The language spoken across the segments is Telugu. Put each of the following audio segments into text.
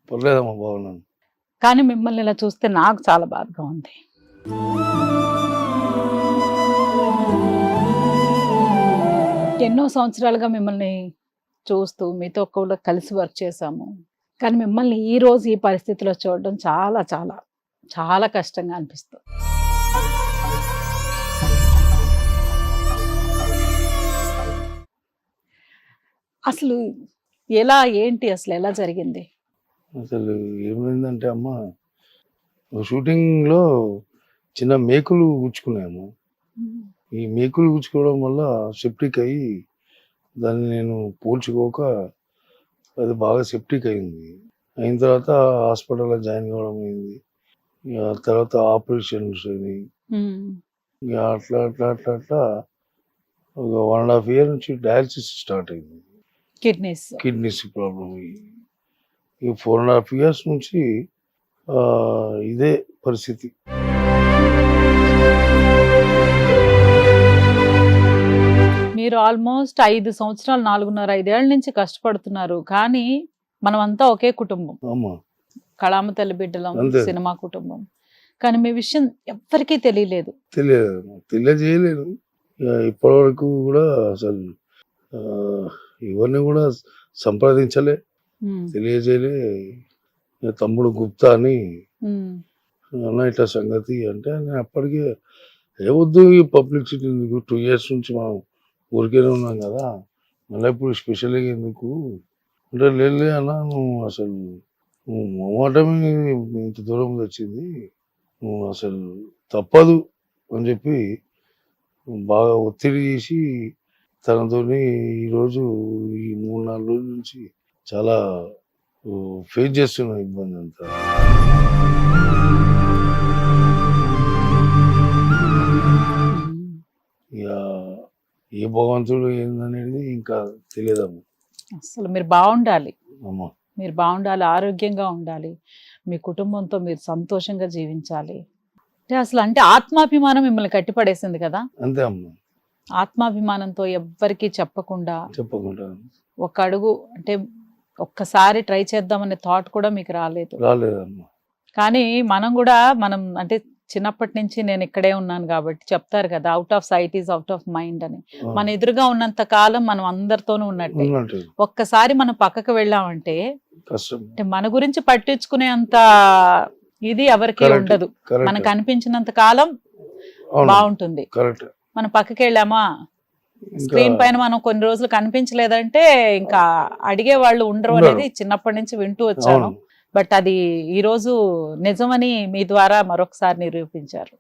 పర్లేదమ్మా, బాగున్నాను. కానీ మిమ్మల్ని ఇలా చూస్తే నాకు చాలా బాధగా ఉంది. ఎన్నో సంవత్సరాలుగా మిమ్మల్ని చూస్తూ మీతో కూడా కలిసి వర్క్ చేశాము. కానీ మిమ్మల్ని ఈ రోజు ఈ పరిస్థితిలో చూడడం చాలా చాలా చాలా కష్టంగా అనిపిస్తుంది. అసలు ఎలా ఏంటి అసలు ఎలా జరిగింది? అసలు ఏమైందంటే అమ్మ, షూటింగ్లో చిన్న మేకులు గుచ్చుకున్నాము. ఈ మేకులు గుచ్చుకోవడం వల్ల సెప్టిక్ అయ్యి దాన్ని నేను పోల్చుకోక అది బాగా సెప్టిక్ అయింది. అయిన తర్వాత హాస్పిటల్లో జాయిన్ కావడం అయింది. ఇక తర్వాత ఆపరేషన్స్ అయినాయి. ఇక అట్లా అట్లా అట్లా అట్లా ఒక 1.5 year నుంచి డయాలసిస్ స్టార్ట్ అయింది. Kidneys problem. ఈ 4.5 years నుంచి ఇదే పరిస్థితి. మీరు ఆల్మోస్ట్ 5 సంవత్సరాలు 4.5 ఏళ్ల నుంచి కష్టపడుతున్నారు. కానీ మనమంతా ఒకే కుటుంబం, అమ్మా కళామ తల్లి బిడ్డలం, అంతే. సినిమా కుటుంబం. కానీ మీ విషయం ఎవ్వరికీ తెలియలేదు. తెలియజేయలేదు. ఇప్పటి వరకు కూడా అసలు ఎవరిని కూడా సంప్రదించలే, తెలియజేయలే. తమ్ముడు గుప్తా అని అన్న ఇట్లా సంగతి అంటే నేను అప్పటికే ఏవద్దు ఈ పబ్లిసిటీ ఎందుకు, 2 years నుంచి మనం ఊరికేనే ఉన్నాం కదా, మళ్ళీ ఇప్పుడు స్పెషల్గా ఎందుకు అంటే లేలే అన్న, నువ్వు అసలు నువ్వు మొమాటమే ఇంత దూరం వచ్చింది, నువ్వు అసలు తప్పదు అని చెప్పి బాగా ఒత్తిడి చేసి తనతో ఈరోజు ఈ 3-4 రోజుల నుంచి చాలా ఫేస్ చేస్తున్న ఇబ్బంది అంతా. ఇక ఏ భగవంతుడు ఏందనేది ఇంకా తెలియదమ్మా. అసలు మీరు బాగుండాలి, అమ్మా మీరు బాగుండాలి, ఆరోగ్యంగా ఉండాలి, మీ కుటుంబంతో మీరు సంతోషంగా జీవించాలి. అంటే ఆత్మాభిమానం మిమ్మల్ని కట్టిపడేసింది కదా. అంతే అమ్మా. ఆత్మాభిమానంతో ఎవ్వరికీ చెప్పకుండా ఒక అడుగు అంటే ఒక్కసారి ట్రై చేద్దామనే థాట్ కూడా మీకు రాలేదమ్మా. కానీ మనం అంటే చిన్నప్పటి నుంచి నేను ఇక్కడే ఉన్నాను కాబట్టి చెప్తారు కదా, out of sight is out of mind అని. మన ఎదురుగా ఉన్నంత కాలం మనం అందరితోనూ ఉన్నట్టే. ఒక్కసారి మనం పక్కకు వెళ్ళామంటే అంటే మన గురించి పట్టించుకునే అంత ఇది ఎవరికి ఉండదు. మనకు అనిపించినంత కాలం బాగుంటుంది. మనం పక్కకి వెళ్ళామా, స్క్రీన్ పైన మనం కొన్ని రోజులు కనిపించలేదంటే ఇంకా అడిగే వాళ్ళు ఉండరు అనేది చిన్నప్పటి నుంచి వింటూ వచ్చాను. బట్ అది ఈ రోజు నిజమని మీ ద్వారా మరొకసారి నిరూపించారు.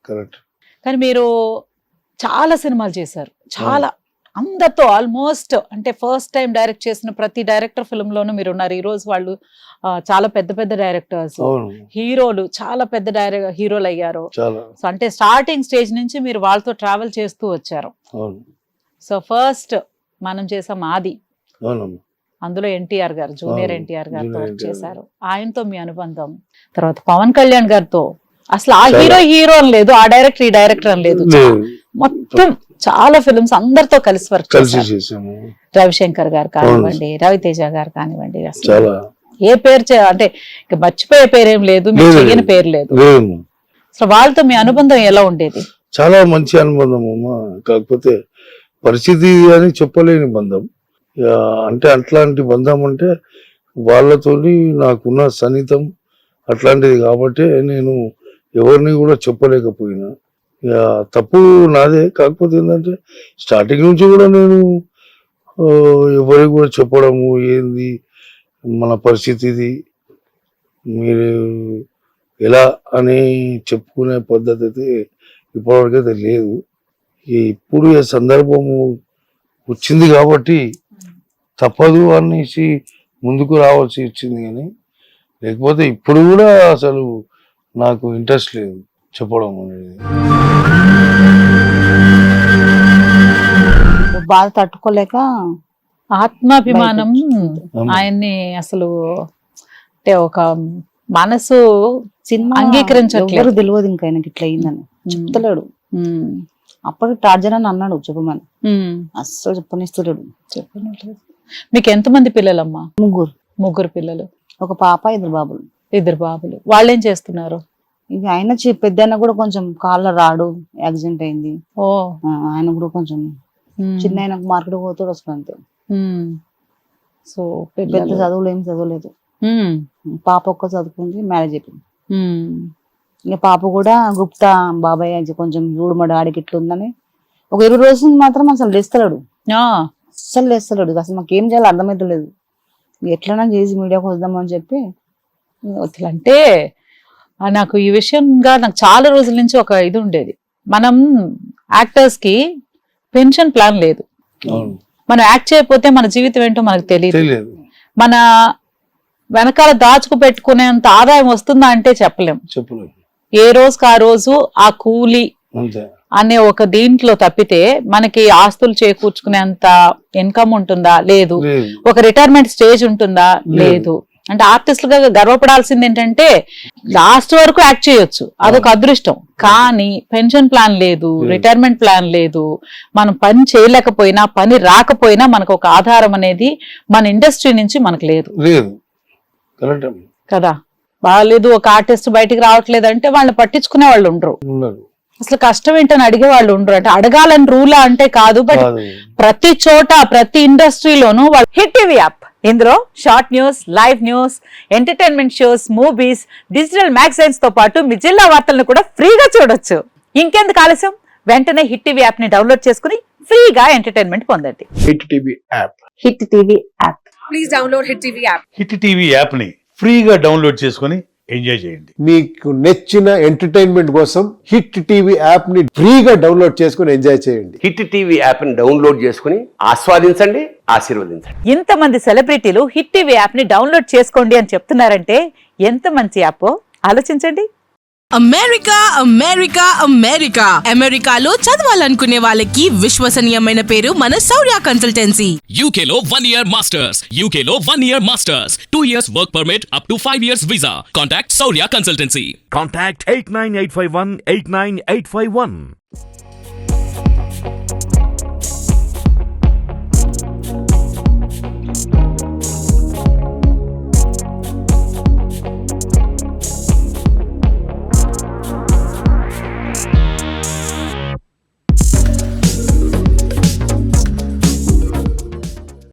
కానీ మీరు చాలా సినిమాలు చేశారు, చాలా అందరితో ఆల్మోస్ట్ అంటే ఫస్ట్ టైం డైరెక్ట్ చేసిన ప్రతి డైరెక్టర్ ఫిల్మ్ లోనూ మీరు ఉన్నారు. ఈ రోజు వాళ్ళు చాలా పెద్ద పెద్ద డైరెక్టర్స్, హీరోలు, చాలా పెద్ద హీరోలు అయ్యారు. సో అంటే స్టార్టింగ్ స్టేజ్ నుంచి మీరు వాళ్ళతో ట్రావెల్ చేస్తూ వచ్చారు. సో ఫస్ట్ మనం చేసాం ఆది, అందులో ఎన్టీఆర్ గారు, జూనియర్ ఎన్టీఆర్ గారితో వర్క్ చేశారు. ఆయనతో మీ అనుబంధం, తర్వాత పవన్ కళ్యాణ్ గారితో అసలు ఆ హీరో అని లేదు, ఆ డైరెక్టర్ ఈ డైరెక్టర్ అని లేదు, మొత్తం చాలా ఫిల్మ్స్ అందరితో కలిసి వర్క్ చేశారు. రవిశంకర్ గారు కానివ్వండి, రవితేజ గారు కానివ్వండి, అసలు ఏ పేరు అంటే మర్చిపోయే పేరేం లేదు, మీరు చెయ్యని పేరు లేదు. అసలు వాళ్ళతో మీ అనుబంధం ఎలా ఉండేది? చాలా మంచి అనుబంధం అమ్మా. కాకపోతే పరిస్థితి అని చెప్పలేని బంధం. అంటే అట్లాంటి బంధం అంటే వాళ్ళతో నాకున్న సన్నిహితం అట్లాంటిది కాబట్టి నేను ఎవరిని కూడా చెప్పలేకపోయినా. తప్పు నాదే. కాకపోతే ఏంటంటే స్టార్టింగ్ నుంచి కూడా నేను ఎవరికి కూడా చెప్పడము ఏంది మన పరిస్థితి మీరు ఎలా అని చెప్పుకునే పద్ధతి అయితే ఇప్పటివరకైతే లేదు. ఇప్పుడు ఈ సందర్భము వచ్చింది కాబట్టి తప్పదు అనేసి ముందుకు రావాల్సి వచ్చింది. కానీ లేకపోతే ఇప్పుడు కూడా అసలు నాకు ఇంట్రెస్ట్ లేదు చెప్పడం అనేది. బాధ తట్టుకోలేక ఆత్మాభిమానం ఆయన్ని అసలు అంటే ఒక మనసు సినిమా అంగీకరించట్లేదు, తెలియదు ఇంకా ఆయనకి ఇట్లా అయిందని చెప్తలేడు. అప్పటి టార్జన్ అని అన్నాడు చెప్పమని, అస్సలు చెప్పనిస్తలేడు. మీకు ఎంతమంది పిల్లలమ్మా? 3 ముగ్గురు పిల్లలు. ఒక పాప 2 బాబులు. 2 బాబులు. వాళ్ళేం చేస్తున్నారు? ఇక ఆయన పెద్ద కూడా కొంచెం కాళ్ళ రాడు యాక్సిడెంట్ అయింది. ఓ ఆయన కూడా కొంచెం చిన్న ఆయన మార్కెట్ పోతాడు వస్తుంది అంతే. సో పెద్ద చదువులు ఏం చదవలేదు. పాప ఒక్క చదువుకుంది, మ్యారేజ్ అయిపోయింది. ఇక పాప కూడా గుప్తా బాబాయ్ కొంచెం చూడు మా డాడీకి ఇట్లుందని ఒక 20 రోజులు మాత్రం అసలు లేస్తలేడు, అస్సలు లేస్తలేడు. అసలు మాకు ఏం చేయాలో అర్థమవుతలేదు. ఎట్లన్నా చేసి మీడియాకు వద్దామని చెప్పి అంటే నాకు ఈ విషయంగా నాకు చాలా రోజుల నుంచి ఒక ఇది ఉండేది. మనం యాక్టర్స్ కి పెన్షన్ ప్లాన్ లేదు. మనం యాక్ట్ చేయకపోతే మన జీవితం ఏంటో మనకు తెలియదు. మన వెనకాల దాచుకు పెట్టుకునేంత ఆదాయం వస్తుందా అంటే చెప్పలేం. ఏ రోజుకి ఆ రోజు ఆ కూలి అనే ఒక దీంట్లో తప్పితే మనకి ఆస్తులు చేకూర్చుకునేంత ఇన్కమ్ ఉంటుందా? లేదు. ఒక రిటైర్మెంట్ స్టేజ్ ఉంటుందా? లేదు. అంటే ఆర్టిస్టులుగా గర్వపడాల్సింది ఏంటంటే లాస్ట్ వరకు యాక్ట్ చేయొచ్చు, అదొక అదృష్టం. కానీ పెన్షన్ ప్లాన్ లేదు, రిటైర్మెంట్ ప్లాన్ లేదు. మనం పని చేయలేకపోయినా, పని రాకపోయినా మనకు ఒక ఆధారం అనేది మన ఇండస్ట్రీ నుంచి మనకు లేదు కదా. బాగాలేదు, ఒక ఆర్టిస్ట్ బయటికి రావట్లేదు అంటే వాళ్ళని పట్టించుకునే వాళ్ళు ఉండరు. అసలు కష్టం ఏంటని అడిగే వాళ్ళు ఉండరు. అంటే అడగాలని రూలా అంటే కాదు, బట్ ప్రతి చోట ప్రతి ఇండస్ట్రీలోనూ వాళ్ళు హిట్ టీవీ యాప్. ఇందులో short news, live news, entertainment shows, movies, digital magazines తో పాటు మీ జిల్లా వార్తలను కూడా ఫ్రీగా చూడొచ్చు. ఇంకెందుకు ఆలస్యం, వెంటనే హిట్ టీవీ యాప్ ని డౌన్లోడ్ చేసుకుని ఫ్రీగా ఎంటర్టైన్మెంట్ పొందండి. Hit TV app. Hit TV app. Please download hit TV app. Hit TV app ని ఫ్రీగా డౌన్లోడ్ చేసుకుని ఎంజాయ్ చేయండి. మీకు నచ్చిన ఎంటర్టైన్మెంట్ కోసం హిట్ టీవీ యాప్ ని ఫ్రీగా డౌన్లోడ్ చేసుకుని ఎంజాయ్ చేయండి. హిట్ టీవీ యాప్ ని డౌన్లోడ్ చేసుకుని ఆస్వాదించండి, ఆశీర్వదించండి. ఇంతమంది సెలబ్రిటీలు హిట్ టీవీ యాప్ ని డౌన్లోడ్ చేసుకోండి అని చెప్తున్నారంటే ఎంత మంచి యాప్ ఆలోచించండి. అమెరికా అమెరికా అమెరికా అమెరికాలో చదవాలనుకునే వాళ్ళకి విశ్వసనీయమైన పేరు మన శౌర్య కన్సల్టెన్సీ. UK లో 1 year masters, UK లో 1 year masters, 2 years work permit up to 5 years visa. Contact Saurya Consultancy. Contact 89851 89851.